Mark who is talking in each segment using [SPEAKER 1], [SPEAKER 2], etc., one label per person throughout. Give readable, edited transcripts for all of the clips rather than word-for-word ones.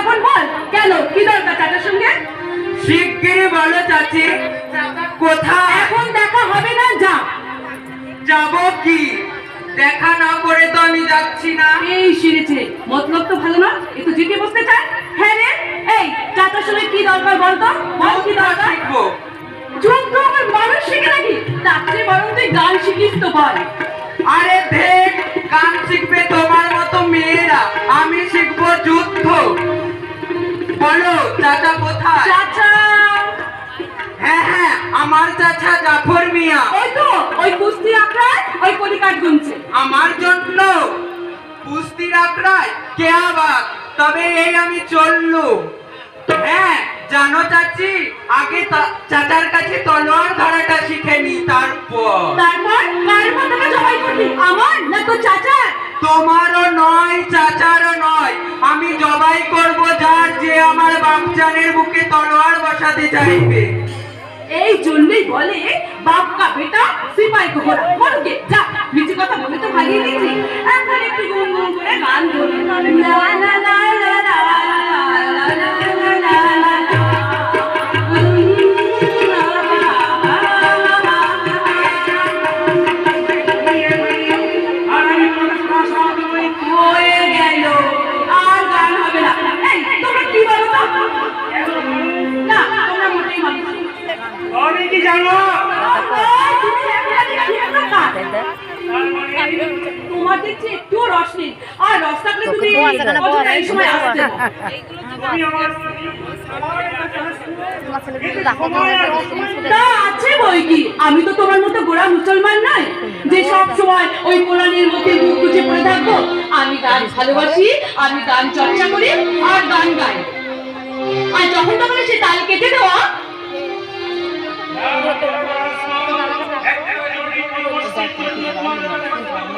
[SPEAKER 1] তখন বল কেন কি দরকার চাচার সঙ্গে?
[SPEAKER 2] শিগগিরই বলো চাচি, কোথায়?
[SPEAKER 1] এখন দেখা হবে না, যা।
[SPEAKER 2] যাব কি? দেখা না করে তো আমি যাচ্ছি না।
[SPEAKER 1] এই সেরেছে, মতলব তো ভালো না, একটু জিতে বসতে চায়। হ্যাঁ রে, এই চাচার সঙ্গে কি দরকার বলতো? বল কি দরকার?
[SPEAKER 2] শিখবো।
[SPEAKER 1] যুদ্ধ আমার মানুষ শিখে নাকি? তার চেয়ে বরং তুই গান শিখিস তো বল।
[SPEAKER 2] আরে দেখ, গান শিখবে তোমার মতো মেয়েরা, আমি শিখবো যুদ্ধ। বলো চাচা কোথায়?
[SPEAKER 1] চাচা
[SPEAKER 2] হ্যাঁ হ্যাঁ, আমার চাচা জাফর মিয়া।
[SPEAKER 1] ওই তো, ওই কুস্তি আখড়ায় ওই কলিকাঠ গুনছে।
[SPEAKER 2] আমার জন্য কুস্তির আখড়ায় কে আবার? তবে এই আমি চললু। হ্যাঁ জানো চাচি, আগে চাচার কাছে তলোয়ার ধরাটা শিখে নি, তারপর
[SPEAKER 1] কার মাথাটা জবাই করবি, আমার না তো চাচার?
[SPEAKER 2] তোমারও নয় চাচারও নয়, আমি জবাই করব যার, যে আমার বাপজানের বুকে তলোয়ার বসাতে চাইবে।
[SPEAKER 1] এই জন্যই বলে বাপ কা বেটা সিপাই কো ঘোড়া। বলকে যা, নিচে কথা বলে তো ভাগিয়ে দিচ্ছি। এখন একটু গুনগুন করে গান বলি। লা লা লা লা লা লা লা লা লা লা। হয়ে গেল, আর গান হবে না। এই তোমরা কি বলো তো? না তোমরা মোটেই মানছো না।
[SPEAKER 2] আমি কি জানো?
[SPEAKER 1] তোমার দেখছি একটুও রস নেই, আর রস থাকলে তুমি অযথা এই সময় আসতে না। তা আছে বই কি, আমি তো তোমার মতো গোড়া মুসলমান নয় যে সব সময় ওই কোরআনের মধ্যে মুখ গুজে পড়ে থাকবো। আমি গান ভালোবাসি, আমি গান চর্চা করি আর গান গাই। আর যখন তখন সে তাল কেটে দেওয়া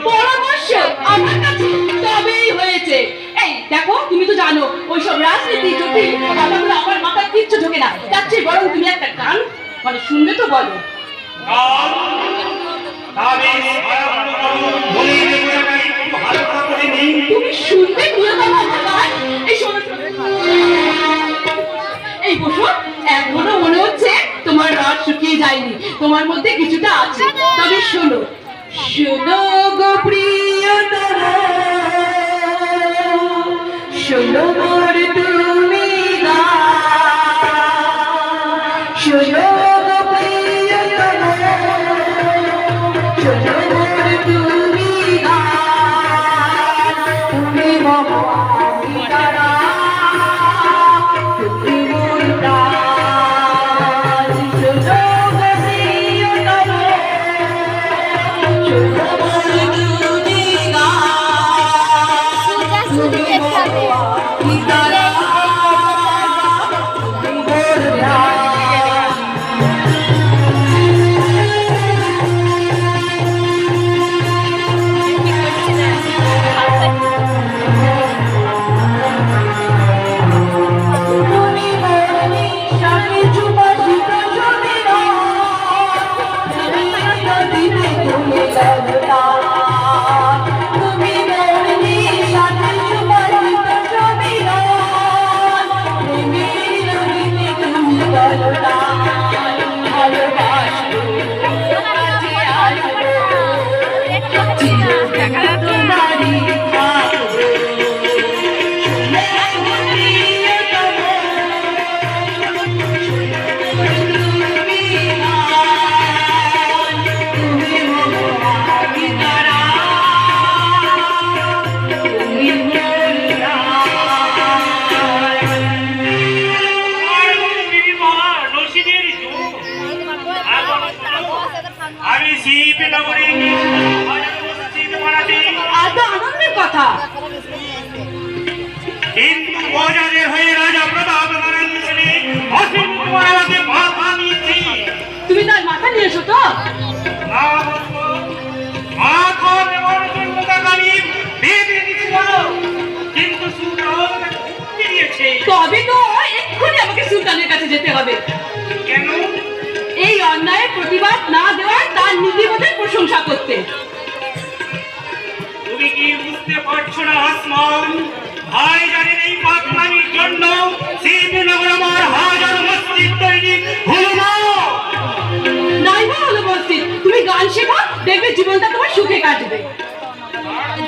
[SPEAKER 1] পরামর্শ আমার কাছে তবেই হয়েছে। এই দেখো, তুমি তো জানো ওইসব রাজনীতি জটিল কথাগুলো আমার মাথায় কিচ্ছু ঢোকে না। তার চেয়ে বরং তুমি একটা গান মানে শুনবে তো বলো। তুমি শুনবে প্রিয়তম আমার গান? এই শোনো এই বসো, এখনো মনে হচ্ছে তোমার রাত শুকিয়ে যায়নি, তোমার মধ্যে কিছুটা আছে। তবে শোনো, শোনো গো প্রিয়তম, শোনো মোর তুমি গান। শোনো গো প্রিয়তম, শোনো মোর তুমি গান। তুমি মহানি তারা, তুমি মোর প্রাণ। শোনো গো প্রিয়তম, শোনো মোর তুমি গান। তুমি মহানি তারা, তুমি মোর প্রাণ। তুমি মোর নিঃশ্বাসে সুবাসিত সুবিধান। তুমি নদীতে তুমি ললতান। তুমি মোর নিঃশ্বাসে সুবাসিত সুবিধান। তুমি নদীতে তুমি ললতান। ভালোবাসবো, কাছে আসবো, চিরদিন তোমারই থাকবো।
[SPEAKER 3] আমি শিব নগরে
[SPEAKER 1] এত আনন্দের কথা,
[SPEAKER 3] কিন্তু বাজারে হয়ে রাজা প্রতাপ নারায়ণ ছেলে অসীম কুমার আমাকে মাথা নিয়েছি।
[SPEAKER 1] তুমি তার মাথা নিয়ে এসো তো।
[SPEAKER 3] না বলবো, মাথা নেওয়ার জন্য টাকা নিয়ে বেঁধে দিয়েছিল, কিন্তু সুলতান দিয়েছে।
[SPEAKER 1] তবে তো এক্ষুনি আমাকে সুলতানের কাছে যেতে হবে।
[SPEAKER 3] কেন?
[SPEAKER 1] এই অন্যায়ের প্রতিবাদ না দেওয়ার তার নীতিবোধের প্রশংসা করতে।
[SPEAKER 3] তুমি কি বুঝতে পারছো না আসমান? ভাই জানেন এই পাগলামির জন্য
[SPEAKER 1] দেখবে জীবনটা তোমার সুখে কাটবে।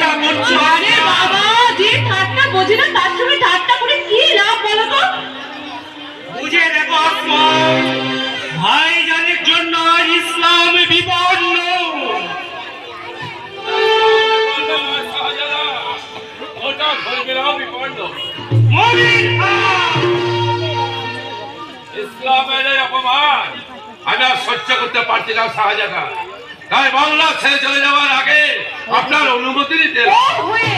[SPEAKER 3] তা করছো?
[SPEAKER 1] আরে বাবা, যে ঠাট্টা বোঝে না তার সঙ্গে ঠাট্টা করে কি লাভ বলো তো?
[SPEAKER 3] বুঝে দেখো আসমা, ভাইজানের জন্য আজ ইসলাম বিপন্ন। মমিন খান,
[SPEAKER 4] ইসলামের এই অপমান আমি আর সহ্য করতে পারছি না শাহজাদা। তাই বাংলা ছেড়ে চলে যাওয়ার আগে আপনার অনুমতি নিতে
[SPEAKER 1] ও হয়ে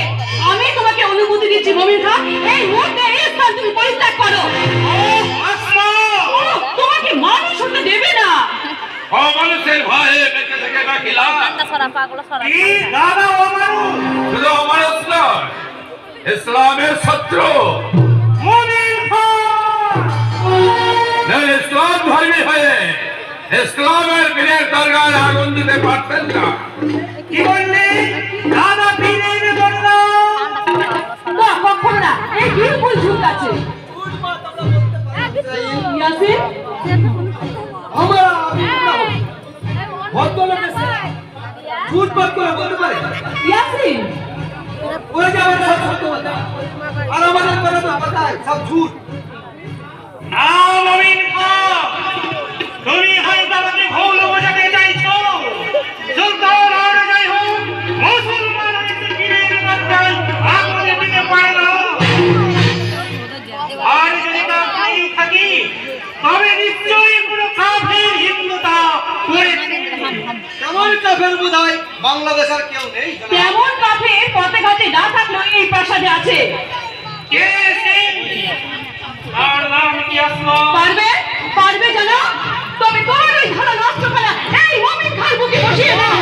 [SPEAKER 1] আমি তোমাকে অনুমতি দিচ্ছি মমিন খান, এই মুহূর্তে এই স্থান তুমি পরিত্যাগ করো।
[SPEAKER 3] আসমা,
[SPEAKER 1] ও তোমাকে মানুষ হতে দেবে না।
[SPEAKER 4] অমানুষের ভয়ে বেঁচে থেকে রাখিলাম।
[SPEAKER 3] কি দাদা অমানুষ?
[SPEAKER 4] শুধু অমানুষ নয়, ইসলামের শত্রু।
[SPEAKER 3] মমিন খান,
[SPEAKER 4] ইসলাম ধর্মী হয়ে ইসলামের বীরের দরগায় আগুন দিতে পারতেন না।
[SPEAKER 3] কি বললি? দাদা পীরের দরগা?
[SPEAKER 1] না কখনো না, এই বিলকুল ঝুঁক আছে। ইয়াসিন, ইয়াসিন,
[SPEAKER 3] না মমিন খান, তুমি হয়তো আমাকে ভুল বোঝাতে চাইছো। সুলতান আর যাই হোক, মুসলমান হয়েছে পীরের দরগায় আগুন দিতে পারে না। আর যদি তা নাই থাকি, তবে নিশ্চয়ই কোনো কাফির হিন্দুতা করেছে।
[SPEAKER 5] কেমন কাফের বোধহয় বাংলাদেশ আর কেউ নেই।
[SPEAKER 1] তেমন কাফের পথে ঘাটে না থাকলেও এই প্রাসাদে আছে।
[SPEAKER 3] কে সে? তার নাম কি আসমা?
[SPEAKER 1] পারবে পারবে জানো, তবে তোমার ওই ধারা নষ্ট করা এই মমিন খান বুকে বসিয়ে দাও।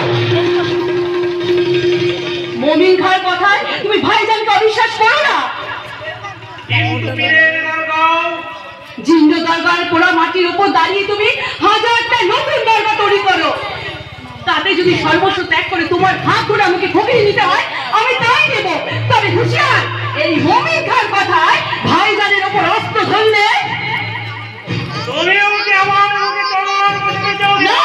[SPEAKER 1] মমিন খান কথায় তুমি ভাইজানকে অবিশ্বাস করো না।
[SPEAKER 3] কিন্তু পীরের দরগাও
[SPEAKER 1] জিন্দ দরগার পোড়া মাটির উপর দাঁড়িয়ে তুমি হাজারটা নতুন দরগা তৈরি করো। তাতে যদি সর্বস্ব ত্যাগ করে তোমার হাত ধরে আমাকে খোকিয়ে নিতে হয়, আমি তাই দেব। তবে হুঁশিয়ার, এই মমিন খান কথায় ভাইজানের উপর অস্ত্র ধরলে
[SPEAKER 3] তুমিও কি আমার মুখে তলোয়ার বসাতে চাও?
[SPEAKER 1] না,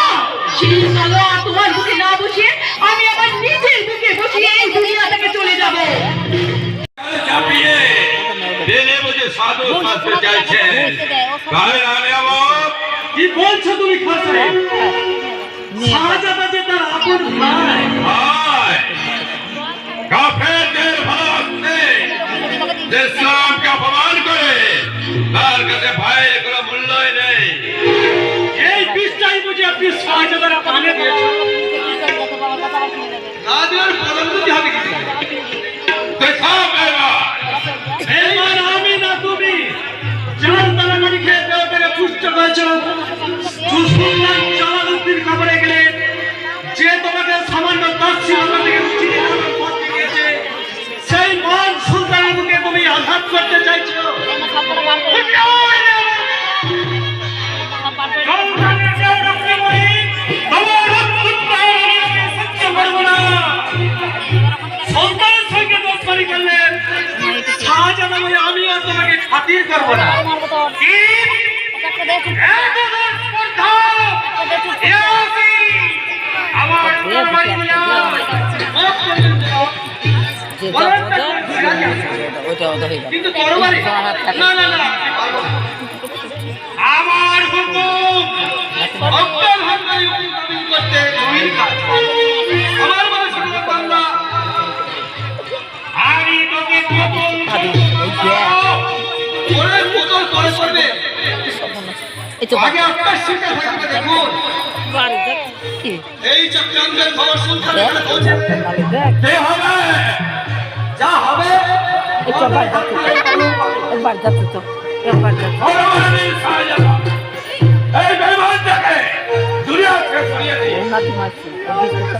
[SPEAKER 1] সেই তলোয়ার তোমার বুকে না বসিয়ে আমি আমার নিজের বুকে বসিয়ে এই দুনিয়া থেকে চলে যাব।
[SPEAKER 4] চাপিয়ে দিনে বুঝে সাধু সাজতে চাইছেন। গায়ে আনে আমার
[SPEAKER 3] কি বলছো তুমি খাসে? শাহজাদা যে তার আপন ভাই।
[SPEAKER 4] ভাই, কাফেরদের ভালোবাসতে যে ইসলামকে অপমান করে তার কাছে ভাইয়ের কোনো মূল্যই নেই।
[SPEAKER 3] এই বিষটাই বুঝে আপনি শাহজাদার কানে দিয়েছেন।
[SPEAKER 5] না দেওয়ার পরবর্তী হবে কি?
[SPEAKER 4] তুই সব এবার
[SPEAKER 3] এবার আমি না তুমি জান তালামারি খেয়ে দেওয়া থেকে পুষ্ট হয়েছ। সুলতান জালালউদ্দিন খবরে গেলে যে তোমাকে সামান্য দাসীলতা থেকে মুক্তি করতে গিয়েছে, সেই মান সুলতানের মুখে তুমি আঘাত করতে চাইছো। সন্তানের যে রক্ত বলি, তোমার রক্তটা আমি সহ্য করব না। সন্তানের সঙ্গে দোস্তানি করলে শাহজাদা বলে আমি আর তোমাকে খাতির করব না। কি? এত দূর স্পর্ধা? ইয়াসিন, আমার তরবারি নিয়ে
[SPEAKER 5] কিন্তু তরবারি না না না
[SPEAKER 3] আমার হুকুম
[SPEAKER 5] অক্টোবর হামলায় দাবি করতে জমির কাজ আমার মনে শুনতে পারলা।
[SPEAKER 3] আমি তোকে কবল
[SPEAKER 5] ওরে কোতল করে করবে আগে আপনার শিক্ষা থাকবে। দেখুন এই চক্রান্তের খবর শুনতে পৌঁছে
[SPEAKER 4] কে হবে?
[SPEAKER 5] যা হবে
[SPEAKER 4] পরমাণবিক শাহজাদা, এই বেঈমানটাকে দুনিয়া থেকে সরিয়ে দিন।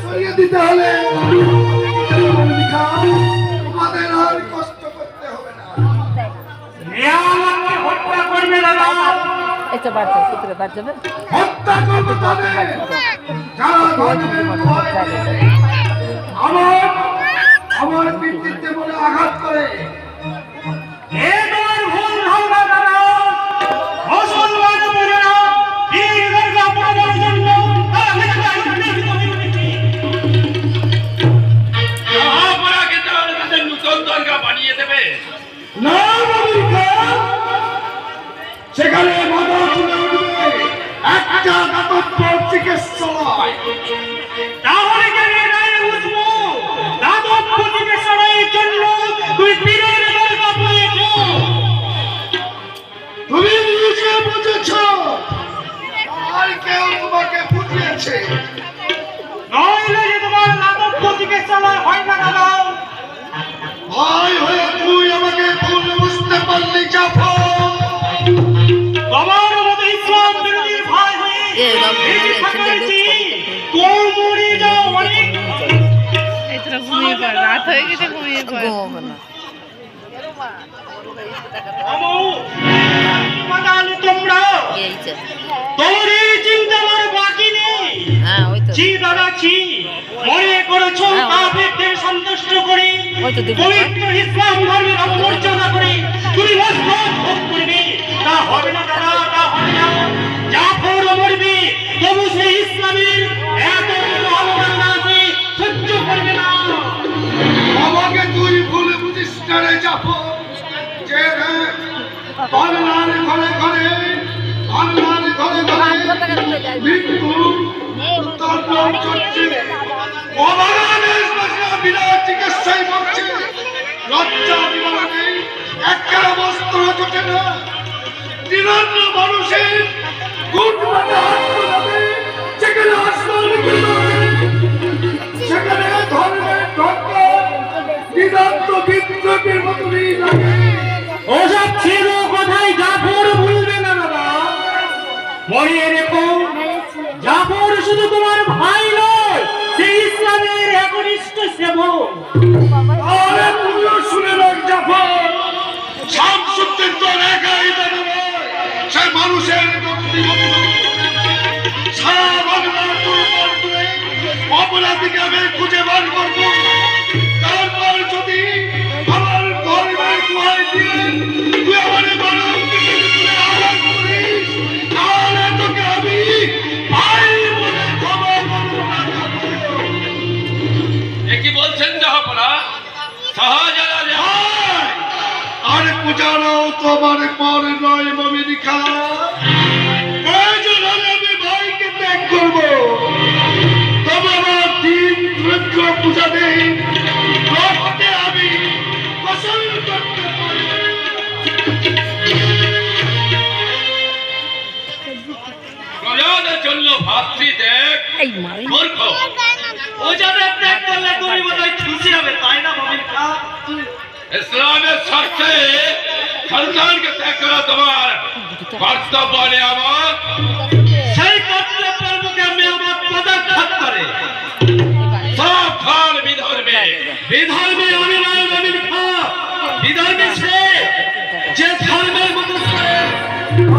[SPEAKER 6] সরিয়ে দিতে হলে আমাদের আর কষ্ট করতে হবে না।
[SPEAKER 3] আমাকে হত্যা করবে দাদা।
[SPEAKER 6] হত্যা করবো তাদের যারা ধর্মের ভয় আমার পিতৃত্বে বলে আঘাত করে।
[SPEAKER 3] এ তোমার ভুল ধারণা দাদা। মুসলমান বলে না, পীর দরগা পড়াবার জন্য তারা
[SPEAKER 6] সেখানে বাধা তুলে উঠবে একটা দাতব্য চিকিৎসালয়।
[SPEAKER 3] তাহলে কেন রায় বুঝবো দাতব্য চিকিৎসালয়ের জন্য তুই পীরের দরগা পড়েছো?
[SPEAKER 6] তুমি নিজে বুঝেছ, আর কেউ তোমাকে বুঝিয়েছে?
[SPEAKER 3] নইলে যে তোমার দাতব্য চিকিৎসালয় হয় না দাদা।
[SPEAKER 6] ভাই হয়ে তুই আমাকে ভুল বুঝতে পারলি জাফর।
[SPEAKER 3] তোমার মতো ইসলাম বিরোধী ভাই হয়ে এই যে থাকাইছি, তোর মরে যাও অনেক।
[SPEAKER 7] এতটা ঘুমিয়ে পড়, রাত হয়ে গেছে, ঘুমিয়ে পড়।
[SPEAKER 3] আমু, মাতালে তোমরা তোমার এই চিন্তা আমার বাকি নেই। জি দাদা জি, মনে করেছো কাফেরদের সন্তুষ্ট করে পবিত্র ইসলাম ধর্মের অবমর্যাদা করে তুমি মসনদ ভোগ করবে, তা হবে না দাদা, তা হবে না। জাফর মরবে, তবু সে ইসলামের এত অবমাননা আছে সহ্য করবে না।
[SPEAKER 6] আমাকে তুই ভুল বুঝিস না রে জাফর। যে রে বাংলার ঘরে ঘরে, বাংলার ঘরে ঘরে মৃত্যু তাণ্ডব চলছে। অবাঙালির ভাষা বিনা চিকিৎসায় মরছে। লজ্জা বিমানে একটা বস্ত্র জোটে না। নিরন্ন মানুষের গুট মানে হাসপাতালে, সেখানে হাসপাতালে সেখানে ধর্মের ধর্ম নিদান্ত বিদ্রোহের মতনই লাগে।
[SPEAKER 3] ওসব ছিল কথাই জাফর ভুলবে না দাদা। মনে রেখো, জাফর শুধু তোমার ভাই নয়, সে ইসলামের একনিষ্ঠ সেবক।
[SPEAKER 6] আরে তুইও শুনে রাখ জাফর, শামসুদ্দিন তোর একাই দাদা নয়, সে মানুষের ব্যক্তিগত। সারা বাংলার দুর্বল করে অপরাধীকে আমি খুঁজে বার করবো। তারপর যদি আমার ধর্মের দোহাই দিয়ে তুই আমার মানব আঘাত করিস, তাহলে তোকে আমি ভাই বলে ক্ষমা করবো না জাফর।
[SPEAKER 4] এ কি বলছেন জাহাপনা? শাহজাদা
[SPEAKER 6] ভাই, আর পূজারাও তোমার পর নয় মমিনী খা। প্রয়োজন হলে আমি ভাইকে ত্যাগ করবো, তবে আমার দিন রুদ্র পূজা নেই। রক্তে আমি গোসল করতে পারি।
[SPEAKER 4] প্রজাদের জন্য ভাতৃত্যাগ মূর্খ।
[SPEAKER 3] ও যাবে ত্যাগ করলে তুমি বোধহয় খুশি হবে, তাই না মমিন খা?
[SPEAKER 4] ইসলামের স্বার্থে সন্তানকে ত্যাগ করা তোমার কর্তব্য নিয়ামত।
[SPEAKER 3] সেই কর্তব্যের মুখে আমি আমার পদাঘাত করে
[SPEAKER 4] সব ফল বিধর্মে।
[SPEAKER 3] বিধর্মে আমি নয় মমিন খা, বিধর্মে সে যে ধর্মের মতো করে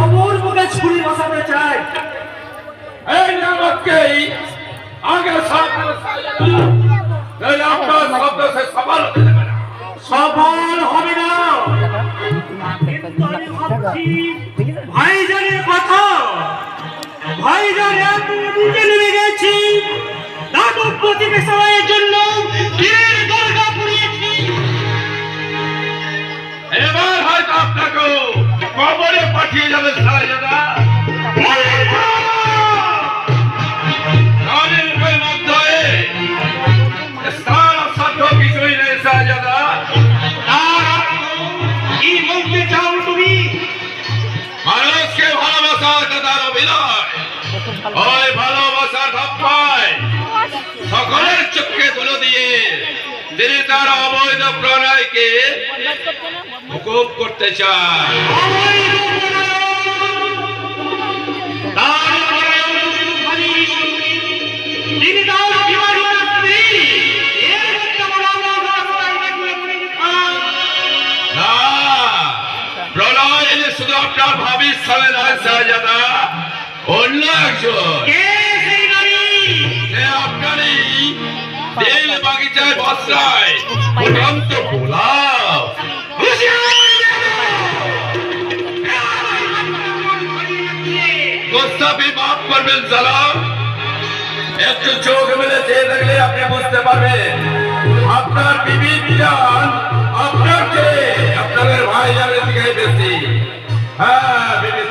[SPEAKER 3] অমর মুখে ছুরি বসাতে চায়।
[SPEAKER 4] এই নিয়ামতকেই আগে সাথে আপনার শব্দ সে সফল হতে দেবে না।
[SPEAKER 3] সফল হবে না। কিন্তু আমি ভাবছি, ভাইজানের কথা, ভাইজান এত বুঝে নেমে গেছি, দাতব্য চিকিৎসালয়ের জন্য পীরের দরগা পুড়িয়েছি।
[SPEAKER 4] এবার হয়তো আপনাকে কবরে পাঠিয়ে যাবে শাহজাদা। রানীর মধ্যে স্থান সাধ্য কিছুই নেই শাহজাদা।
[SPEAKER 3] কি বলতে চাও তুমি?
[SPEAKER 4] মানুষকে ভালোবাসার কথার অভিনয়, ওই ভালোবাসার ধাপ্পায় সকলের চোখকে তুলে দিয়ে তিনি তার অবৈধ প্রণয়কে হুকুম করতে চান।
[SPEAKER 3] তিনি তার বিবাহিত স্ত্রী, এর মধ্যে বড়
[SPEAKER 4] না, প্রণয় যে শুধু আপনার ভাবির সামনে নয় শাহজাদা, অন্য একজন।
[SPEAKER 3] কে সেই নারী?
[SPEAKER 4] সে আপনারই তেল বাগিচায় বসরায় উড়ন্ত গোলাপ। গোস্তাপি মাফ করবেন সালাম। একটু চোখ মেলে চেয়ে থাকলে আপনি বুঝতে পারবেন আপনার বিবি বিজান আপনার চেয়ে আপনাদের ভাইজানের দিকে বেশি। হ্যাঁ, বিবি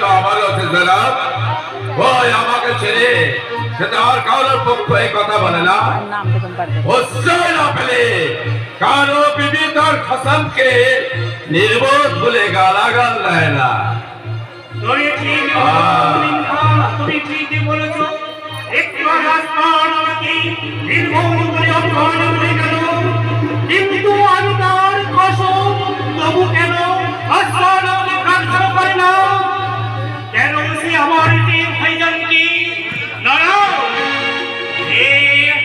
[SPEAKER 4] সুতরাং ওই আমাকে ছেড়ে সেটা আর কারোর পক্ষ এই কথা বলে না। অবশ্যই না পেলে কারো বিবি তার খসমকে নির্বোধ বলে গালাগাল দেয় না।
[SPEAKER 3] তুমি ঠিকই বলেছো। একটু রাস্তার আমাকে নির্মম করে অপমান করে গেল, কিন্তু আমি তার কসম তবু কেন আসমান রক্ষা করে না? কেন সে আমার ভাইজানকে দাঁড়াও,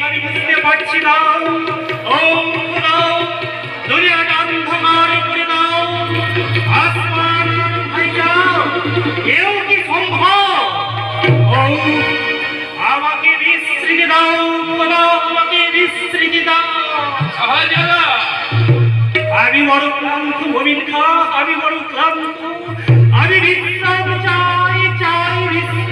[SPEAKER 3] আমি বুঝতে পারছি না। ও খোদা, দুনিয়াটা অন্ধকার করে দাও, আসমান ভাইজান কেউ কি সম্ভব? ও আমাকে বিস্তৃতি দাও খোদা, আমাকে বিস্তৃতি দাও।
[SPEAKER 4] শাহজাদা,
[SPEAKER 3] আমি বড় ক্লান্ত মমিন খা, আমি বড় ক্লান্ত, আমি বিশ্রাম চাই, চাই বিশ্রাম।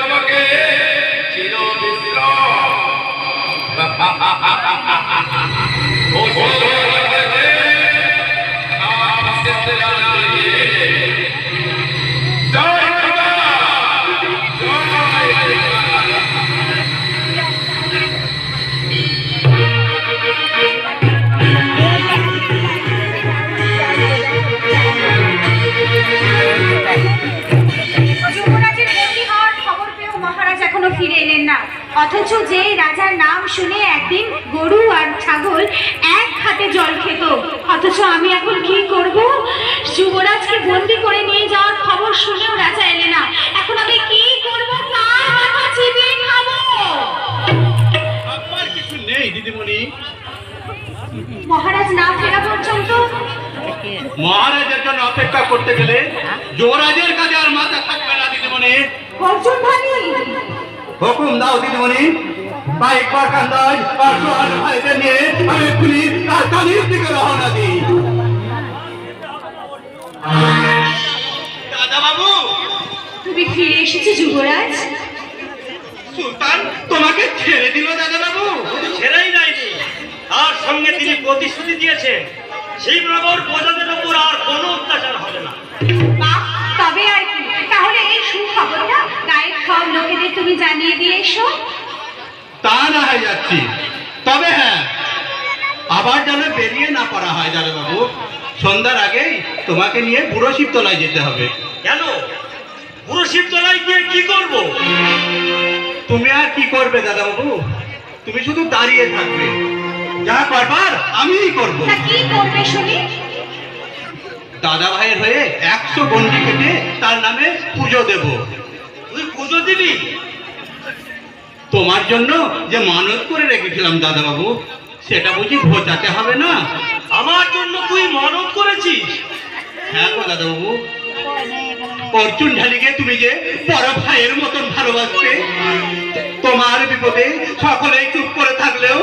[SPEAKER 4] তোমাকে চির বিশ্রাম।
[SPEAKER 8] যুবরাজের বন্দী হওয়ার খবর পেয়েও মহারাজ এখনো ফিরে এলেন না, অথচ যে রাজার নাম শুনে একদিন গরু আর ছাগল এক হাতে জল খেত, অথচ আমি এখন কি করব? যুবরাজকে বন্দী করে নিয়ে যাওয়ার খবর শুনেও রাজা এলেন না, এখন আমি কি করব? কার কথা চিবিয়ে খাবো?
[SPEAKER 6] আপনার কিছু নেই দিদিমণি?
[SPEAKER 8] মহারাজ না ফেরা পর্যন্ত
[SPEAKER 6] মহারাজের জন্য অপেক্ষা করতে গেলে যুবরাজের কাছে আর মাথা থাকবে না দিদিমণি।
[SPEAKER 8] অর্জুন ভাই,
[SPEAKER 6] হুকুম দাও দিদিমণি। বাইক বা কান্দাজ আর ভাইদের নিয়ে আমি পুলিশ রাজধানীর দিকে রওনা দিই। দাদা বাবু,
[SPEAKER 8] তুমি ফিরে এসেছো যুবরাজ?
[SPEAKER 6] সুলতান তোমাকে ছেড়ে দিল দাদা বাবু?
[SPEAKER 3] ছেড়েই যায়নি, তার সঙ্গে তিনি প্রতিশ্রুতি দিয়েছেন শিবনগর প্রজাদের উপর আর কোনো অত্যাচার হবে না।
[SPEAKER 8] বাহ, তবে আর কি, তাহলে এই সুখবরটা গায়ের সব লোকেদের তুমি জানিয়ে দিয়ে এসো।
[SPEAKER 6] তা না হয় যাচ্ছি, তবে হ্যাঁ, আবার যেন বেরিয়ে না পড়া হয় দাদা বাবু। সন্ধ্যার আগেই তোমাকে নিয়ে বুড়ো শিবতলায় যেতে হবে।
[SPEAKER 3] কেন? পুরো শিবতলায় গিয়ে কি করব?
[SPEAKER 6] তুমি আর কি করবে দাদা বাবু? তুমি শুধু দাঁড়িয়ে থাকবে, যা করবার আমিই করব।
[SPEAKER 8] তা কি করবে শুনি?
[SPEAKER 6] দাদা ভাইয়ের হয়ে 100 গন্ডি কেটে তার নামে পুজো দেব।
[SPEAKER 3] তুই পুজো দিবি?
[SPEAKER 6] তোমার জন্য যে মানত করে রেখেছিলাম দাদা বাবু, সেটা বুঝি ঘোচাতে হবে না?
[SPEAKER 3] আমার জন্য তুই মানত করেছিস?
[SPEAKER 6] হ্যাঁ গো দাদা বাবু, অর্জুন ঢালিকে তুমি যে বড় ভাইয়ের মতন ভালোবাসতে, তোমার বিপদে সকলেই চুপ করে থাকলেও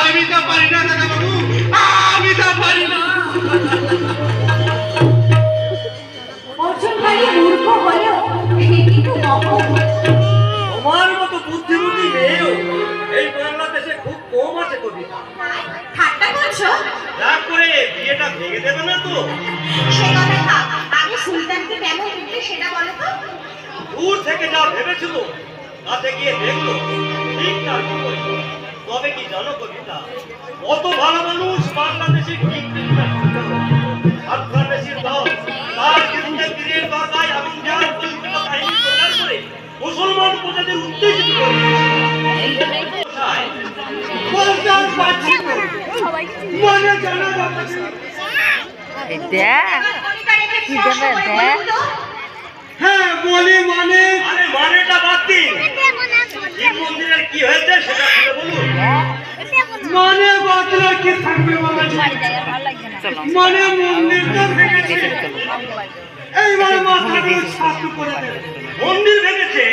[SPEAKER 6] আমি তা পারি না দাদা বাবু, আমি তা পারি না।
[SPEAKER 8] অর্জুন ভাই মূর্খ হলেও সে কিন্তু মহৎ।
[SPEAKER 3] তোমার মতো বুদ্ধিমতী মেয়েও এই বাংলাদেশে খুব কম আছে কবিতা।
[SPEAKER 8] ঠাট্টা করছো?
[SPEAKER 3] রাগ করে বিয়েটা ভেঙে দেবে না তো?
[SPEAKER 8] সে কথা থাক, আগে সুলতানকে কেমন দেখলে সেটা বলো তো।
[SPEAKER 3] দূর থেকে যা ভেবেছিল তাতে গিয়ে দেখলো ঠিক তার বিপরীত। তবে কি জানো কবিতা, কত ভালো মানুষ বাংলাদেশে কি বাংলাদেশের দল তার বিরুদ্ধে বীরের বাগায় আগুন দেওয়ার পরিকল্পনা কাহিনী প্রচার করে মুসলমান প্রজাদের উত্তেজিত করে। বলতে আর পারছি না, মনে জানা যাচ্ছে। হ্যাঁ বলি মানে, আরে মানেটা বাদ দিন, এই মন্দিরের কি হয়েছে সেটা খুলে বলুন। মানে বাদলা কি থাকবে বাবাজি, মানে মন্দিরটা ভেঙেছে, এইবার মাথাগুলো ছাতু করে দেবে। মন্দির ভেঙেছে?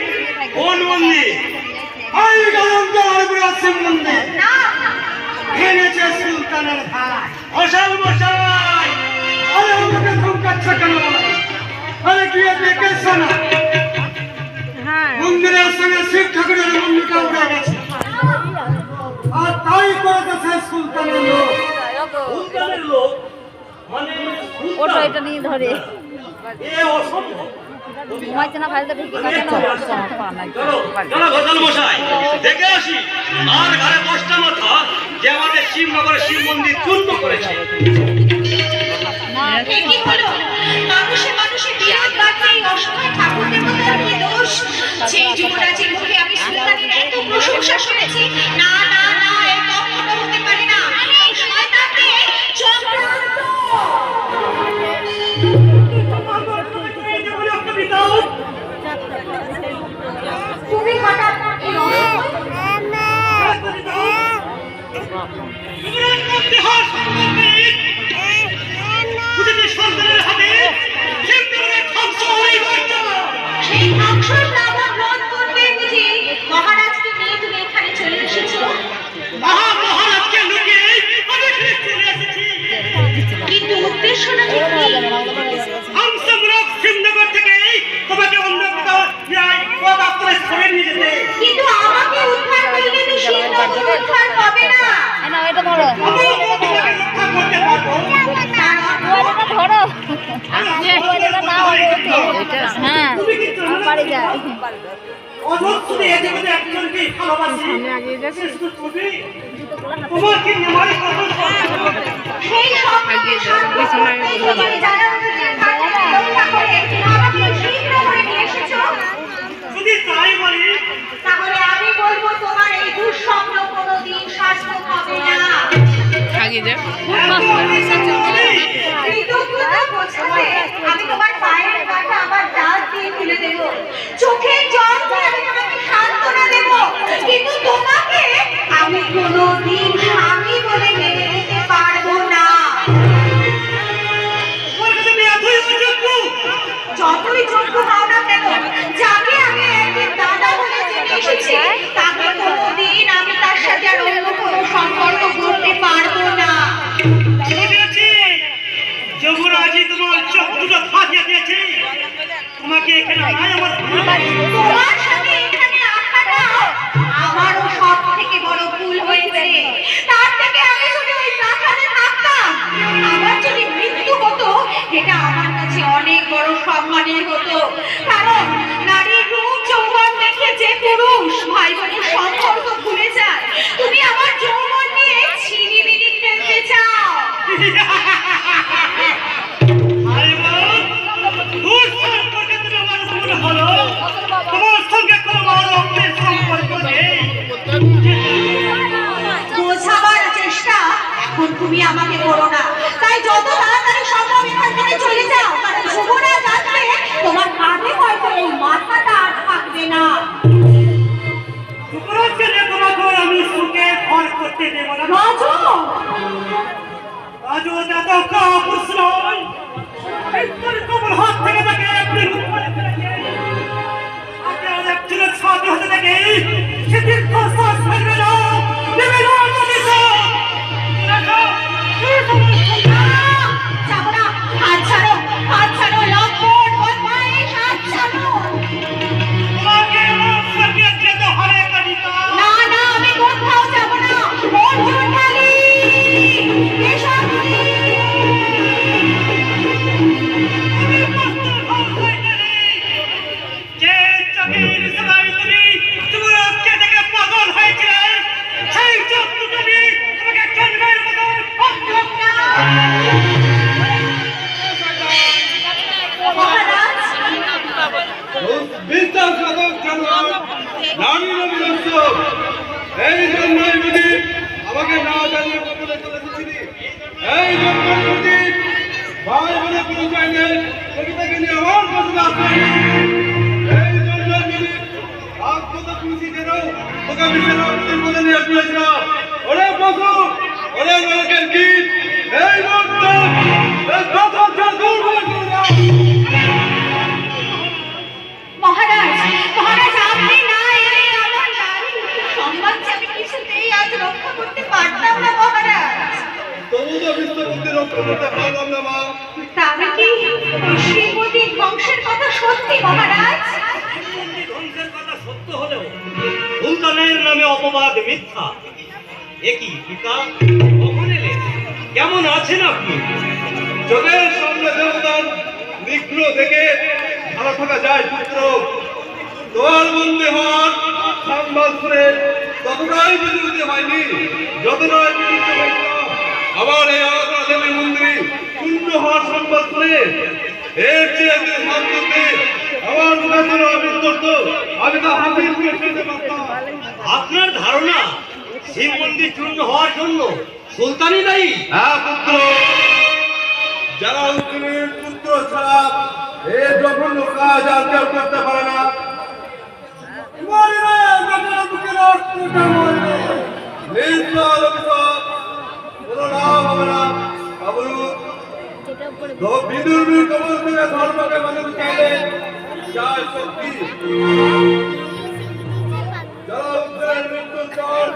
[SPEAKER 3] কোন মন্দির? এই গরমদার আছে মন্দির ভেঙেছে সুলতানের ভাই। মশাল মশাই, আরে আমাকে ধমকাচ্ছে কেন? আরে গিয়ে দেখেছো না মন্দিরের সঙ্গে শিব ঠাকুরের মন্দিরটা উড়ে গেছে, আর তার মানে
[SPEAKER 7] ওটা এটা নিয়ে ধরে
[SPEAKER 3] এ অসম্ভব।
[SPEAKER 7] ঘুমাইছে না ফাইলটা ঢুকে গেছে না
[SPEAKER 3] চলো চলো ঘোষাল মশাই দেখে আসি আর ঘরে 10টা মাথা যে আমাদের শিবনগরের শিব মন্দির চূর্ণ করেছে।
[SPEAKER 8] এ কি হলো? মানুষে মানুষে বিরোধ বাড়ছে, এই অসহায় ঠাকুর দেবতার কি দোষ? সেই যুবরাজের মুখে আমি সুলতানের এত প্রশংসা শুনেছি। না না না, এ কখনো হতে পারে না। এই শয়তানকে চক্রান্ত। তুমি হঠাৎ এই সেই ধ্বংসের দাবা রোধ করবে বুঝি? মহারাজকে নিয়ে তুমি এখানে চলে এসেছো?
[SPEAKER 3] মহারাজকে লুকিয়ে আমি এখানে চলে এসেছি।
[SPEAKER 8] কিন্তু উদ্দেশ্যটা কি?
[SPEAKER 3] হামসমরক শিবনগর থেকে তোমাকে অন্য কোথাও ও দপ্তরে সরে নিয়ে যেতে।
[SPEAKER 8] কিন্তু আমাকে উদ্ধার করলে তো শিবনগর উদ্ধার হবে না।
[SPEAKER 7] না এটা ধরো
[SPEAKER 3] আমি তোমাকে রক্ষা করতে পারবো।
[SPEAKER 7] ওটা ধরো ওটা না হ্যাঁ আমার বাড়ি যায়
[SPEAKER 3] অধস্তরে এদের মধ্যে একজনকে ভালোবাসি। শেষ তো তুমি। তোমাকে নিয়ে আমার কথা
[SPEAKER 8] সেই স্বপ্নকে সার্থক করতে গিয়ে যারা ওদের কাছে রক্ষা করে আমাকে শীঘ্র করে নিয়ে এসেছো।
[SPEAKER 3] যদি তাই বলি
[SPEAKER 8] তাহলে আমি বলবো তোমার এই দুঃস্বপ্ন কোনোদিন সার্থক হবে না। কৃতজ্ঞতা বোঝাতে আমি তোমার পায়ের কাটা আমার দাঁত দিয়ে তুলে দেব, চোখের জল দিয়ে আমি তোমাকে সান্ত্বনা দেব, কিন্তু তোমাকে আমি কোনোদিন স্বামী বলে মেনে নিতে পারবো না।
[SPEAKER 3] তোমার কাছে আমি এতই অযোগ্য।
[SPEAKER 8] যতই যোগ্য হও না কেন, যাকে আমি একদিন দাদা বলে জেনে এসেছি তাকে কোনোদিন আমি তার সাথে আর অন্য কোনো সম্পর্ক করতে পারবো না।
[SPEAKER 3] বুঝেছি যুবরাজই তোমার চোখ দুটো ফাঁকিয়ে দিয়েছে। তোমাকে এখানে নাই আমার
[SPEAKER 8] তোমার সাথে এখানে আসাটা আমারও সব থেকে বড় ভুল হয়েছে। তার থেকে আমি যদি ওই প্রাসাদে থাকতাম, আমার যদি মৃত্যু হতো, এটা আমার কাছে অনেক বড় সম্মানের হতো। কারণ নারীর রূপ যৌবন দেখে যে পুরুষ ভাই বোনের সম্পর্ক ভুলে যায়, তুমি আমার যৌবন নিয়ে ছিনিমিনি খেলতে চাও।
[SPEAKER 3] আরে বাবা, দূর সম্পর্কে তুমি আমার মনে হলো তোমার সঙ্গে কোনো রক্তের সম্পর্ক নেই।
[SPEAKER 8] বোঝাবার চেষ্টা এখন তুমি আমাকে করো না। তাই যত তাড়াতাড়ি সম্ভব এখান থেকে চলে যাও, কারণ যুবরাজ আসলে তোমার কাঁধে হয়তো এই মাথাটা আর থাকবে না।
[SPEAKER 3] যুবরাজকে নিয়ে তোমাকে আমি সুখে ঘর করতে দেব না।
[SPEAKER 8] রাজু,
[SPEAKER 3] রাজু দাদা কাপুস নয়, এই তোর কবর হাত থেকে তাকে আপনি উপরে ফেলেছে। আগে অনেক চুলের সাথে হতে থাকে সেদিন শ্বাস ফেলবে না, নেবে না
[SPEAKER 8] যাবো না। হাত ছাড়ো, হাত ছাড়ো, লম্পট বদমাইশ, হাত ছাড়ো।
[SPEAKER 3] তোমাকে আমার সঙ্গে যেতে হবে কানিকা।
[SPEAKER 8] না না, আমি কোথাও যাবো না। অর্জুন ঢালি, এসো তুমি।
[SPEAKER 3] যে চোখের সবাই তুমি যুবরাজকে দেখে পাগল হয়েছিলে, সেই চোখ দুটো নিয়ে তোমাকে জন্মের মতো অন্ধক না।
[SPEAKER 8] মহারাজ,
[SPEAKER 6] বিশ্বাসঘাতক জানোয়ার, নারীর অবিনস্ত। এই জন্যই বুঝি আমাকে না জানিয়ে গোপনে চলে এসেছিলি। এই জন্যই বুঝি ভাই বলে পরিচয় নেই, কবিতাকে নিয়ে আমার কাছে আসবে। এই জন্যই বুঝি আত্মতা পুলিশি যেন তোকে বিশ্বনাথের বলে নিয়ে আসছিলাম। ওরে বসু, ওরে নরকের গীত, এই মুহূর্তে এই কথা দূর করে দাও।
[SPEAKER 8] মহারাজ, মহারাজ, আপনি না এলে আমার নারী সম্মানকে আমি কিছুতেই আজ রক্ষা করতে পারতাম না মহারাজ।
[SPEAKER 6] তবু তো বিশ্ববুদ্ধি রক্ষা করতে পারলাম না মা।
[SPEAKER 8] তবে কি ওই শ্রীমতীর বংশের কথা সত্যি মহারাজ?
[SPEAKER 3] ধ্বংসের কথা সত্য হলেও সুলতানের নামে অপবাদ মিথ্যা। একই পিতা কখন এলেন? কেমন আছেন আপনি?
[SPEAKER 5] চোখের সামনে দেবতার নিগ্রহ দেখে ভালো থাকা যায় পুত্র। তোমার বন্দে হওয়ার সংবাদে ততটাই বিরোধী হয়নি যতটাই বিরুদ্ধে হয়েছিল আবার এই আরাধনা দেবী মন্দির শূন্য হওয়ার সংবাদ শুনে এর চেয়ে যে শান্তিতে আমার মুখে আবির করত আমি তা হাসিল করে ফেলতে পারতাম।
[SPEAKER 3] আপনার ধারণা শিব মন্দির চূর্ণ হওয়ার জন্য সুলতানই দায়ী?
[SPEAKER 5] হ্যাঁ পুত্র, যারা উত্তরের পুত্র ছাড়া এ জঘন্য কাজ আর কেউ করতে পারে না। মরবে, জগতের বুকের অস্ত্রটা মরবে। নির্জল অভিশাপ, কোনো লাভ হবে না। অবরোধ, বিদুর্বীর কবল থেকে ধর্মকে মানুষ চাইলে যায় শক্তি। যারা উত্তরের মৃত্যুর পর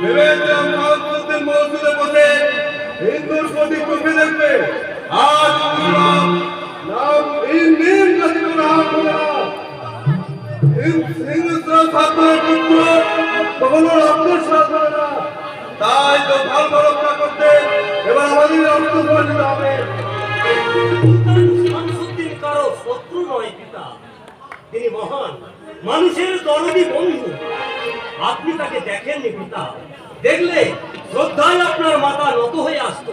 [SPEAKER 5] ভেবেছিলাম সাহসুদ্দিন মসজিদে বসে হিন্দুর প্রতি চোখে দেখবে, আজ বুঝলাম নাম ইন্দির কাছে কোনো হাত হবে না। হিন্দুরা ছাত্রের পুত্র কখনো রক্তস্বাদ হবে না। তাই তো ধর্ম রক্ষা করতে এবার আমাদের রক্ত পরিচিত হবে।
[SPEAKER 3] শামসুদ্দিন কারো শত্রু নয় পিতা, তিনি মহান মানুষের দরদি বন্ধু। আপনি তাকে দেখেননি পিতা, দেখলে শ্রদ্ধায় আপনার মাথা নত হয়ে আসতো।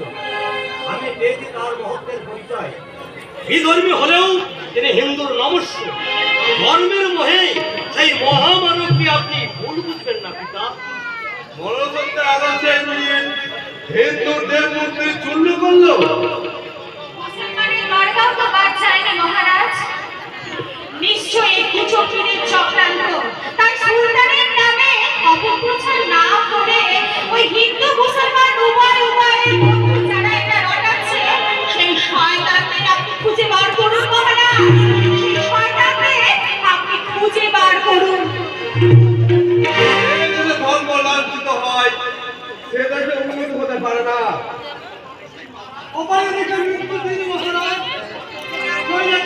[SPEAKER 3] আমি পেয়েছি তার মহত্বের পরিচয়। বিধর্মী হলেও তিনি হিন্দুর নমস্য। ধর্মের মোহে সেই মহামানবকে আপনি ভুল বুঝবেন না পিতা।
[SPEAKER 5] মনসত্বের আদর্শে হিন্দুর দেব মূর্তি চূর্ণ করলো।
[SPEAKER 8] মুসলমানের দরগাও তো বাদ যায় না মহারাজ। নিশ্চয়ই এই কুচক্রীদের চক্রান্ত। তাই সুলতানের নামে অপপ্রচার না করে ওই হিন্দু মুসলমান উভয় উভয়ের মধ্যে যারা এটা রটাচ্ছে সেই শয়তানদের আপনি খুঁজে বার করুন মহারাজ। সেই শয়তানদের আপনি খুঁজে বার করুন।
[SPEAKER 5] এই দেশে ধর্ম লাঞ্ছিত হয়, সে দেশে উন্নতি হতে পারে না।
[SPEAKER 3] অপরাধীকে মৃত্যু দিন মহারাজ, নইলে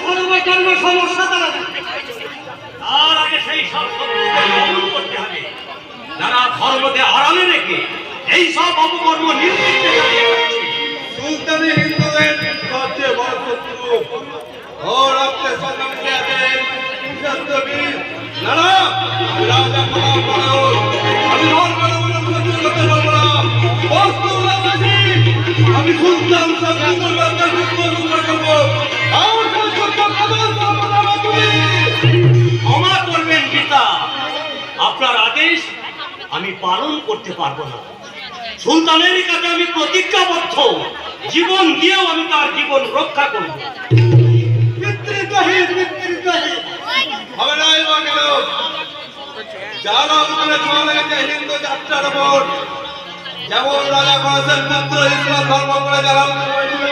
[SPEAKER 3] ধর্ম সমস্যা দাঁড়াবে। তার আগে সেই সব শত্রুকে দমন করতে হবে, যারা ধর্মকে আড়ালে রেখে এই সব অপকর্ম নির্বিঘ্নে চালিয়ে যাচ্ছে।
[SPEAKER 5] সুলতানি হিন্দুদের সবচেয়ে বড় শত্রু ও রক্তের সঙ্গে মিশে আছেন কুশাস্ত্রবীর। নানা, আমি রাজা ক্ষমা করো, আমি ধর্মের অনুসরণ করতে পারবো না। বস্তু উল্লাসী, আমি সুলতান শামসুদ্দিন বাদশাহ সুন্দর করবো। আমার সাথে সত্য কথা বলবো না তুমি।
[SPEAKER 3] ক্ষমা করবেন পিতা, আপনার আদেশ আমি পালন করতে পারবো না। সুলতানের কাছে আমি প্রতিজ্ঞাবদ্ধ, জীবন দিয়েও আমি তার জীবন রক্ষা করব।
[SPEAKER 5] পিতৃদ্রোহী, পিতৃদ্রোহী। হবে না এই বাংলা। যারা উপরে ছোঁয়া লেগেছে হিন্দু যাত্রার ওপর, যেমন রাজা করেছেন পুত্র ইসলাম ধর্ম করে যারা উপরে হয়েছিল,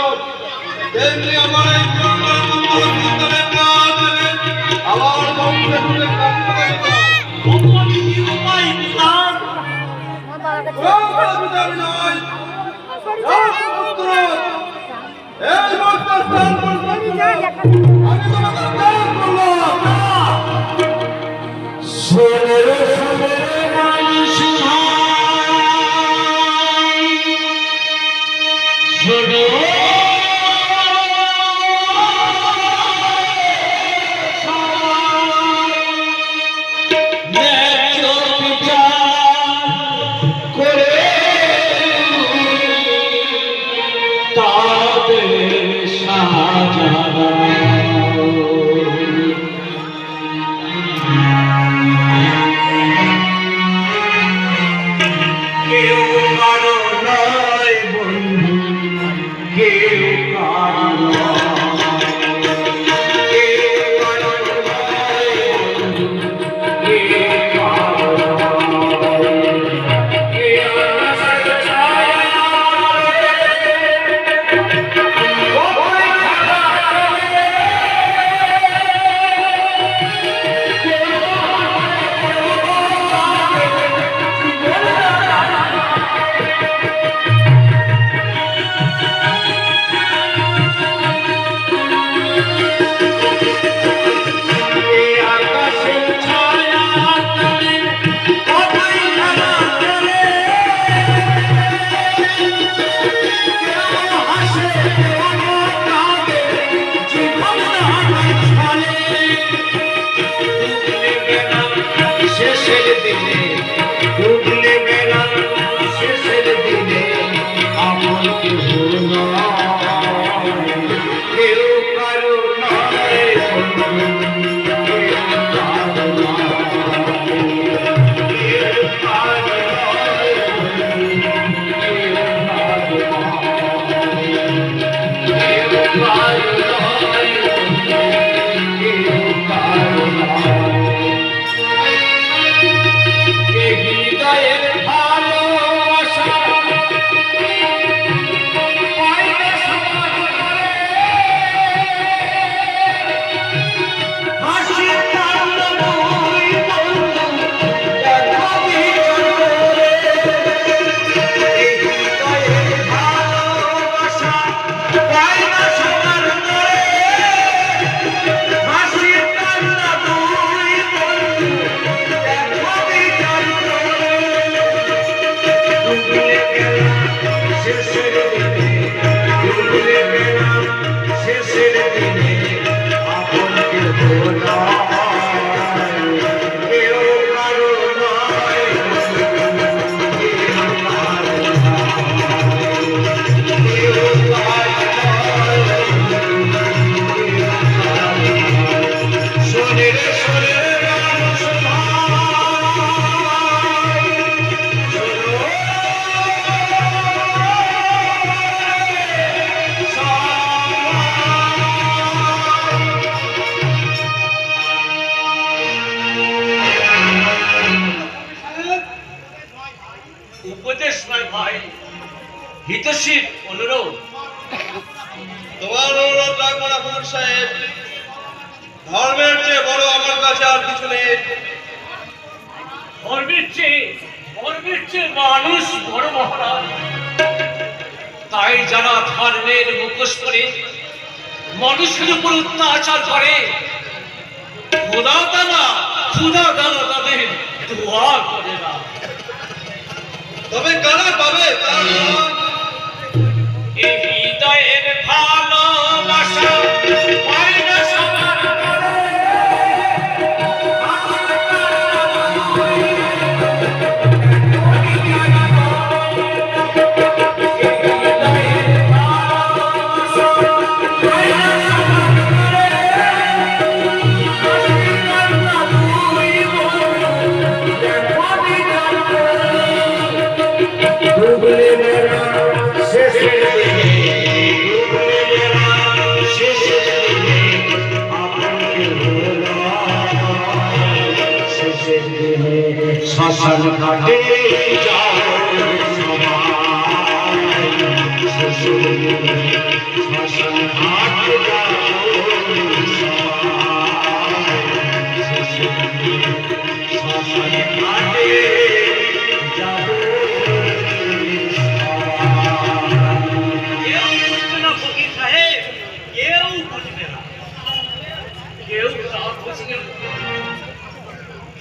[SPEAKER 5] তেমনি আমার এই পুরনো পুত্র সুলতানের কাজ হবে আমার বংশে ঢুকে কাজ করে দেওয়া।
[SPEAKER 3] অপরাধী নিরুপায় পিতা।
[SPEAKER 5] আমি নয়, পুত্র এই মস্তস্থান পর্যন্ত আমি তোমাকে ত্যাগ করলাম।
[SPEAKER 6] ডুবলে বেলা শেষের দিনে আপন কেউ নয়, কেউ কারো নয়, কেউ কারো হৃদয়ের ভালোবাসা পাইলে সবার হাসি কান্না দুই বন্ধু একই জন্মে। হৃদয়ের ভালোবাসা পাইলে সবার হাসি কান্না দুই বন্ধু একই জন্মে। ডুবলে বেলা শেষের দিনে, ডুবলে বেলা শেষের দিনে আপন কেউ নয়, কেউ কারো নয়, কেউ কারো নয়, কেউ কারো নয়। শোনে রে শোনে মানুষ ভাই, শোনো
[SPEAKER 3] উপদেশ নয় ভাই, হিতশীল অনুরোধ।
[SPEAKER 5] তোমার অনুরোধ রাখবো না হুজুর সাহেব। ধর্মের চেয়ে বড় আমার কাছে আর কিছু নেই।
[SPEAKER 3] ধর্মের চেয়ে মানুষ বড় মহারাজ। তাই যারা ধর্মের মুখোশ করে মানুষের উপর অত্যাচার করে, খোদা তারা তাদের দোয়া করে না।
[SPEAKER 5] তবে কারা পাবে তার নাম?
[SPEAKER 3] এই হৃদয়ের ভালোবাসা পায় না সবার ঘরে।
[SPEAKER 6] ডুবলে বেলা শেষের দিনে, ডুবলে বেলা শেষের দিনে আপন কেউ নয়, শেষের দিনে শ্মশান ঘাটে যাও সবাই, শেষের দিনে শ্মশান ঘাটে যাও সবাই, শেষের দিনে শ্মশান ঘাটে যাবো।
[SPEAKER 3] কেউ বুঝবে না ফকির সাহেব, কেউ বুঝবে না, কেউ তা বুঝবে না।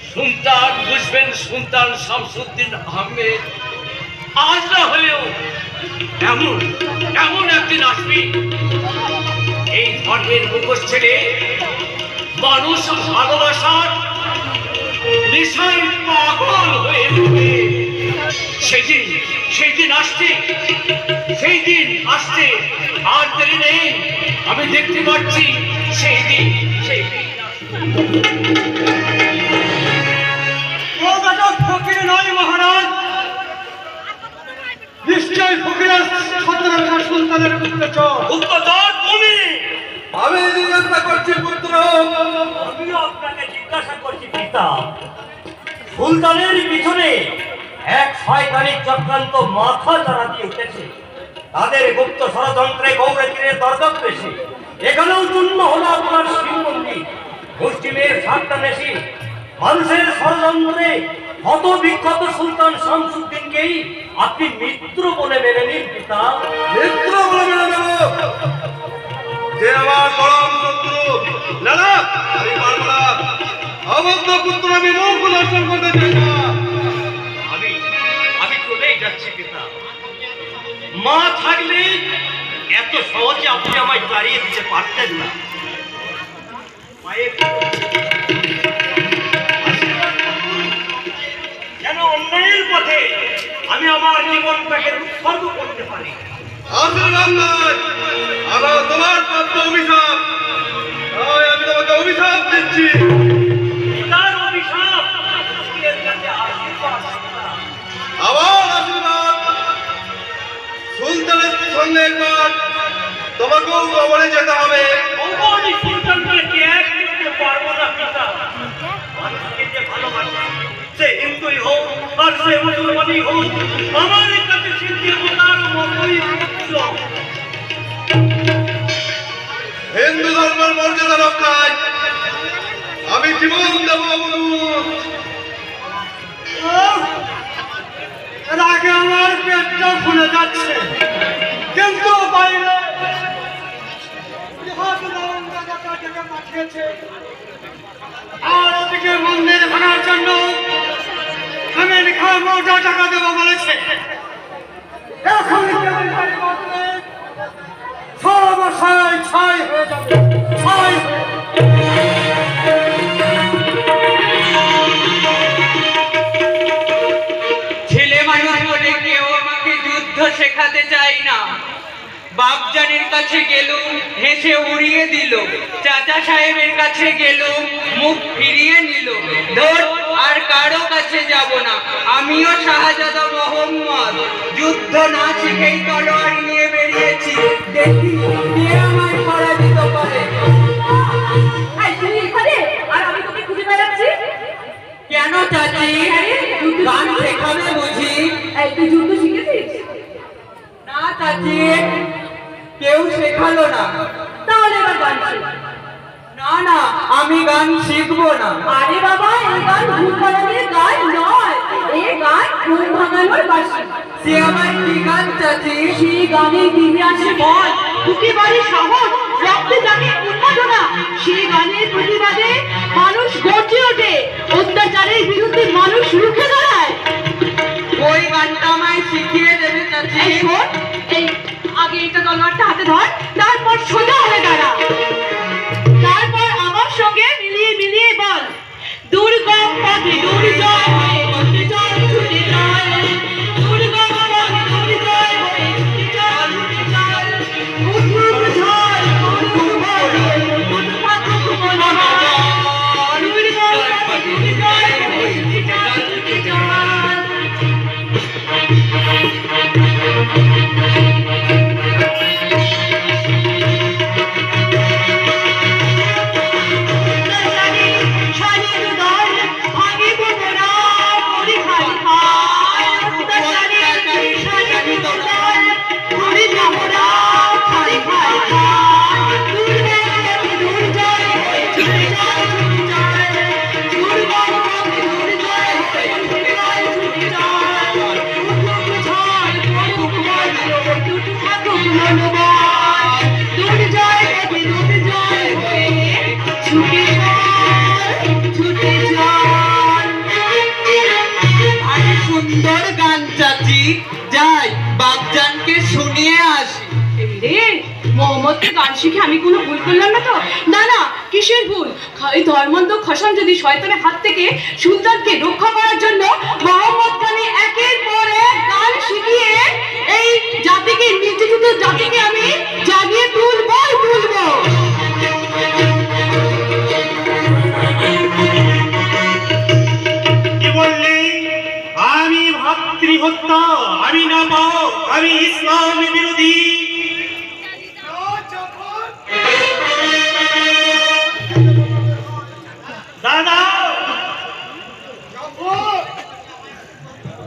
[SPEAKER 3] সুলতান বুঝবেন, সুলতান শামসুদ্দিন আহমেদ। আজ না হলেও এমন একদিন আসবে, এই ধর্মের মুখোশ ছেড়ে মানুষ ভালোবাসার নেশায় পাগল হয়ে উঠবে। সেই দিন আসছে আর দেরি নেই। আমি দেখতে পাচ্ছি সেই দিন ফকির নয় মহারাজ, নিশ্চয় ফকিরের সন্তান সুলতানের গুপ্তচর তুমি।
[SPEAKER 5] আমি জিজ্ঞাসা করছি পুত্র।
[SPEAKER 3] আমিও আপনাকে জিজ্ঞাসা করছি পিতা। সুলতানের পিছনে এক শয়তানি চক্রান্ত মাথা যারা দিয়ে উঠেছে, তাদের গুপ্ত ষড়যন্ত্রে গৌরে তীরের দরদক বেশি। এখানেও জন্ম হলো আপনার শিব মন্দির। মুসলিমের সাতটা মেশিন মানুষের ষড়যন্ত্রে হত বিখ্যাত সুলতান শামসুদ্দিনকেই আপনি মিত্র বলে মেনে নিন পিতা।
[SPEAKER 5] মিত্র বলে মেনে নেব? যে আমার পরম শত্রু। না না, আমি পারবো না। অবদ্ধ পুত্র আমি মুখ দর্শন করতে চাই না।
[SPEAKER 3] আমি চলেই যাচ্ছি পিতা। মা থাকলে এত সহজে আপনি আমায় তাড়িয়ে দিতে পারতেন না। যেন অন্যায়ের পথে আমি আমার জীবনটাকে উৎসর্গ করতে পারি।
[SPEAKER 5] আশীর্বাদ নয়, আবার তোমার প্রাপ্ত অভিশাপ। তাই আমি তোমাকে অভিশাপ দিচ্ছি।
[SPEAKER 3] পিতার অভিশাপ এর কাছে আশীর্বাদ।
[SPEAKER 5] আবার আশীর্বাদ। সুলতানের সঙ্গে একবার তোমাকেও কবরে যেতে হবে।
[SPEAKER 3] অমনি সুলতানকে এক করতে পারবো না পিতা। মানুষকে যে ভালোবাসে, সে হিন্দুই হোক আর সে মুসলমানই হোক, আমার কাছে সে দেবতার মতোই উচ্চ।
[SPEAKER 5] হিন্দু ধর্মের মর্যাদা রক্ষায় আমি জীবন দেব অনুরোধ।
[SPEAKER 3] এর আগে আমার পেটটা ফুলে যাচ্ছে, কিন্তু বাইরে পাঠিয়েছে। আর ওদিকে মন্দির ভাঙার জন্য আমেরিকা মোটা টাকা দেবো বলেছে। এখন সব আশায় ছাই হয়ে যাবে, ছাই হয়ে
[SPEAKER 2] ছেলে মানুষ বলে কেউ আমাকে যুদ্ধ শেখাতে চাই না। বাপজানের কাছে গেলুম, হেসে উড়িয়ে দিল। চাচা সাহেবের কাছে গেলুম, মুখ ফিরিয়ে নিল। ধর, আর কারো কাছে যাব না। আমিও শাহজাদা মোহাম্মদ, যুদ্ধ না শিখেই তলোয়ার নিয়ে বেরিয়েছি। দেখি কে আমায় পরাজিত করে।
[SPEAKER 1] এই, তুই এখানে আর আমি তোকে খুঁজে বেড়াচ্ছি।
[SPEAKER 2] কেন চাচি, গান শেখাবে বুঝি?
[SPEAKER 1] এই, তুই যুদ্ধ শিখেছিস?
[SPEAKER 2] না চাচি, কেউ শেখালো না।
[SPEAKER 1] তাহলে এবার গান শেখ।
[SPEAKER 2] না না, আমি গান শিখবো না।
[SPEAKER 1] আরে বাবা, এই গান ঘুম ভাঙানোর গান নয়, এই গান ঘুম ভাঙানোর বাঁশি।
[SPEAKER 2] সে আবার কি গান চাচি?
[SPEAKER 1] সেই গানের দিনে আসে বল, বুকে বাড়ি সাহস, রক্তে জাগে উন্মাদনা। সেই গানের প্রতিবাদে মানুষ গর্জে ওঠে, অত্যাচারের বিরুদ্ধে মানুষ রুখে দাঁড়ায়।
[SPEAKER 2] ওই গানটা আমায় শিখিয়ে দেবে চাচি?
[SPEAKER 1] এই শোন, এই আগে এটা তলোয়ারটা হাতে ধর, তারপর সোজা হয়ে দাঁড়া। তারপর আমার সঙ্গে মিলিয়ে মিলিয়ে বল, দুর্গম পথে দুর্জয় হয়ে ছুটে চল, ছুটে চল। দুর্গম পথে দুর্জয় হয়ে ছুটে চল, ছুটে চল। উঠুক ঝড়, উঠুক বল, উঠুক থাকুক মনোবল। দুর্গম পথে দুর্জয় হয়ে ছুটে চল, ছুটে চল।
[SPEAKER 2] সুন্দর গান চাচি, যাই বাপজানকে শুনিয়ে আসি।
[SPEAKER 1] রে মোহাম্মদকে গান শিখে আমি কোনো ভুল করলাম না তো? না না, কিসের ভুল? এই ধর্মান্ধ খসম যদি শয়তানের হাত থেকে সুলতানকে রক্ষা করার জন্য মোহাম্মদ খানে একের পর এক গান শিখিয়ে এই জাতিকে, নির্যাতিত জাতিকে আমি জাগিয়ে তুলবই তুলবো।
[SPEAKER 3] কি বললি? আমি ভাতৃহত্যা, আমি নাপাক, আমি ইসলাম বিরোধী। দাদা,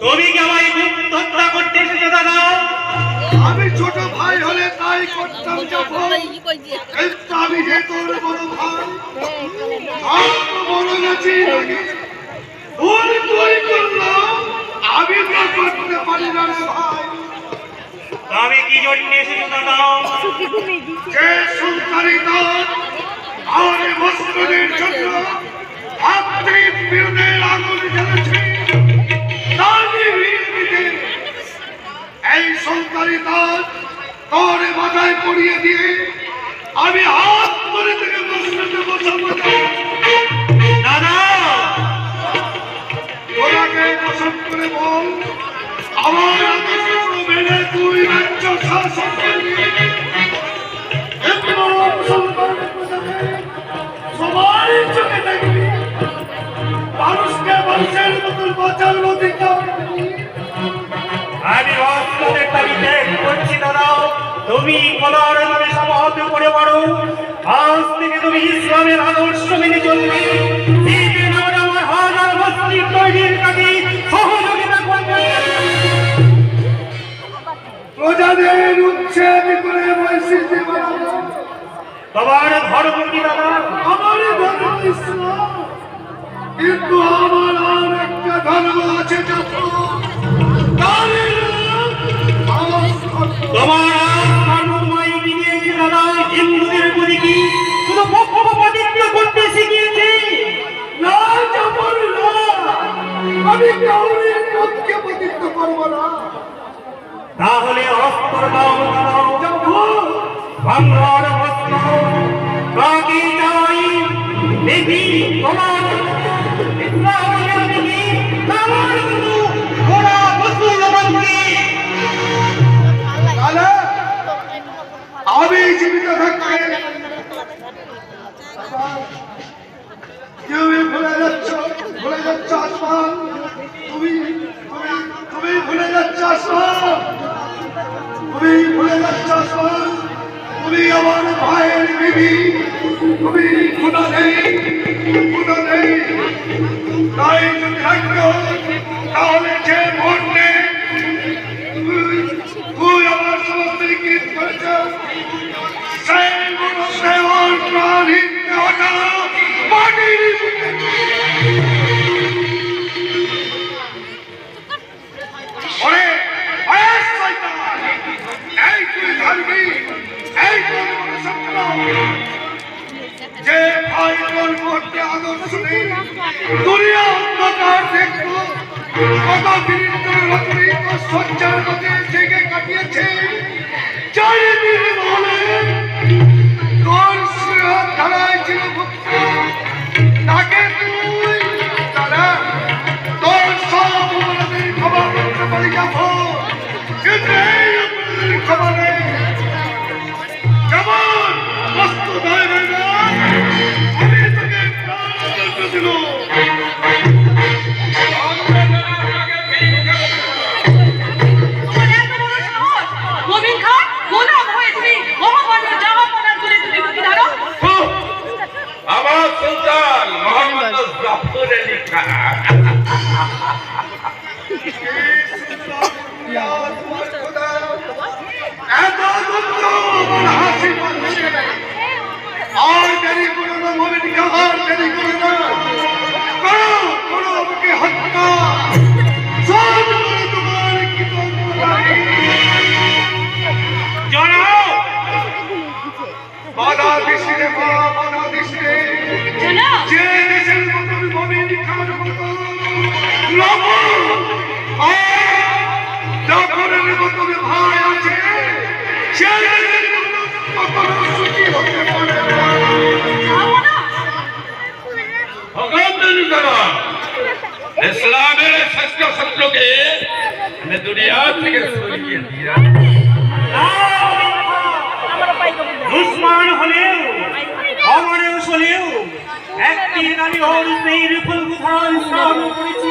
[SPEAKER 3] তুমি কি আমায় গুপ্ত হত্যা করতে এসেছো দাদা?
[SPEAKER 6] আমি ছোট ভাই হলে তাই করতাম যখন, কিন্তু আমি যে তোর বড় ভাই, বড় নাচি ভুল তুই করলাম, আমি তো করতে পারি না রে ভাই।
[SPEAKER 3] আমি কি জন্য এসেছো দাদা?
[SPEAKER 6] যে সুলতানি দল আর মুসলিমের জন্য ভাতৃ বিরোধের আগুন জ্বেলেছে, এই সুলতানি দল তোর মাথায় পড়িয়ে দিয়ে আমি হাত ধরে থেকে মসজিদে বসাবো।
[SPEAKER 3] দাদা,
[SPEAKER 6] ওনাকে পছন্দ করে
[SPEAKER 3] তুমি খোদার নামে শপথ করে বলো, আজ থেকে তুমি ইসলামের আদর্শ মেনে চলবে। দ্বীপে নামে আমার হাজার মসজিদ তৈরির কাজে সহযোগিতা করবে।
[SPEAKER 6] প্রজাদের উচ্ছেদ করে মসজিদে বানাবো।
[SPEAKER 3] তোমার ধর্ম কি দাদা?
[SPEAKER 6] আমার ধর্ম ইসলাম, কিন্তু আমার আর একটা ধর্ম আছে
[SPEAKER 3] তোমার ধর্মময় বিদেশি দাদা হিন্দুদের প্রতি কি শুধু পক্ষপাতিত্ব করতে শিখিয়েছে?
[SPEAKER 6] না জাফর না, আমি কাউরের পক্ষপাতিত্ব করবো না।
[SPEAKER 3] তাহলে অস্ত্র দাও বাংলার অস্ত্র কাকে চাই দেখি। তোমার ইসলামের দেখি আমার গুরু ওরা মুসলমানকে।
[SPEAKER 6] তাহলে আমি জীবিত থাকতে তুমি ভুলে যাচ্ছ আসমান, তুমি ভুলে যাচ্ছ আসমান, তুমি ভুলে যাচ্ছ আসমান, তুমি আমার ভাইয়ের বিবি, তুমি খুদা নেই। তাই যদি থাকতো তাহলে যে মুহূর্তে তুই আমার সমস্ত কৃত করেছ সেই মুহূর্তে ওর প্রাণহীন দেহটা মাটির বুকে ওরে শয়তান, এই তুই ধর্মী, এই তোর মনুষ্যত্ব, যে ভাই তোর মধ্যে আদর্শ নেই, দুনিয়া অন্ধকার দেখবো, কত বিনীত রাত্রি তোর সজ্জার মধ্যে জেগে কাটিয়েছে, চারিদিন বলে তোর সিংহার ধারায় ছিল ভক্ত, তাকে তুই তারা তোর সব অপরাধের ক্ষমা করতে পারি যাবো, কিন্তু এই অপরাধের ক্ষমা নেই। যেমন বস্তু দায় না, আমি তোকে প্রাণ দিল।
[SPEAKER 1] নবীন খান গোলাম হয়ে তুমি মহামান্য জাহাপনার তুলে তুমি বুকি ধরো।
[SPEAKER 4] আমার সুলতান মোহাম্মদ জাফর আলী খান।
[SPEAKER 6] এত দুঃখ আমার হাসি পাচ্ছে না। আর দেরি করো না মোমিন খান, আর দেরি করো না, করো আমাকে হত্যা, সব করে তোমার কি বাধা দিস রে মা, বাধা দিস রে। যে দেশের মতো মোমিন খান মতো জাফরের মতো ভাই আছে, সেই দেশের মতো সুখী হতে পারে না।
[SPEAKER 4] ইসলামের শ্রেষ্ঠ শত্রুকে আমি দুনিয়া থেকে সরিয়ে দিয়া
[SPEAKER 3] দুশ্মন হলেও অমরেশ হলেও একদিন আমি ওর স্নেহের ফুল কোথায় স্মরণ করেছি।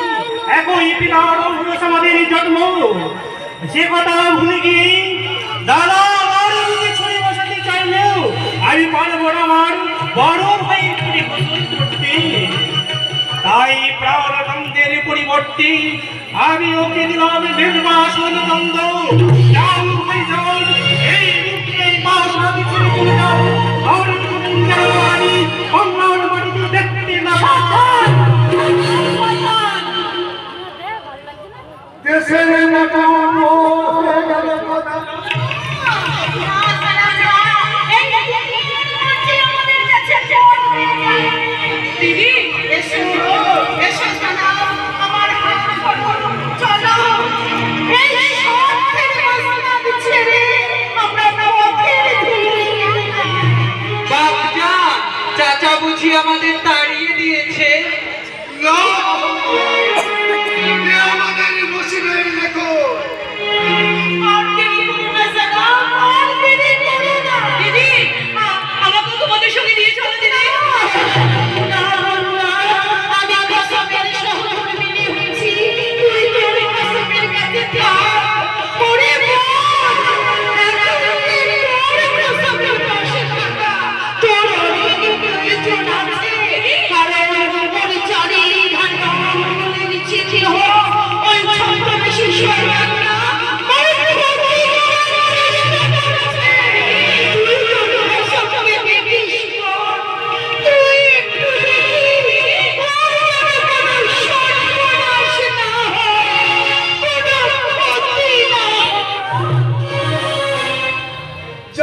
[SPEAKER 3] একই পিতার অঙ্গ সমাধির জন্ম, সে কথা ভুলে গিয়ে দাদা আমার দিকে ছুঁড়ে বসাতে চাইলেও আমি পারবো না আমার বড় ভাইয়ের পুরে গোসল করতে। তাই প্রাণানন্দের পরিবর্তে আমি ওকে দিলাম নির্বাসন দণ্ড। যাও ভাই যাও, এই মুখে পাশ হাতে ছেড়ে চলে যাও। আর কোনদিন যেন আমি বাংলার মাটিতে দেখতে না পাই।
[SPEAKER 6] দেশের মতো হয়ে গেল কথা।
[SPEAKER 1] দিদি এসো এসো সোনা, আমার হাত ধরো, চলো এই সব থেকে বাসনা ছেড়ে আমরা পথের দিকে।
[SPEAKER 2] বাপজান, চাচা বুঝি আমাদের তাড়িয়ে দিয়েছে?
[SPEAKER 6] না, এ আমাদের নসিবের লেখো।
[SPEAKER 1] আর দেরি করবে না, আর দেরি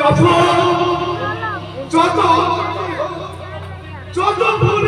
[SPEAKER 6] জাফর, যত যত ভুল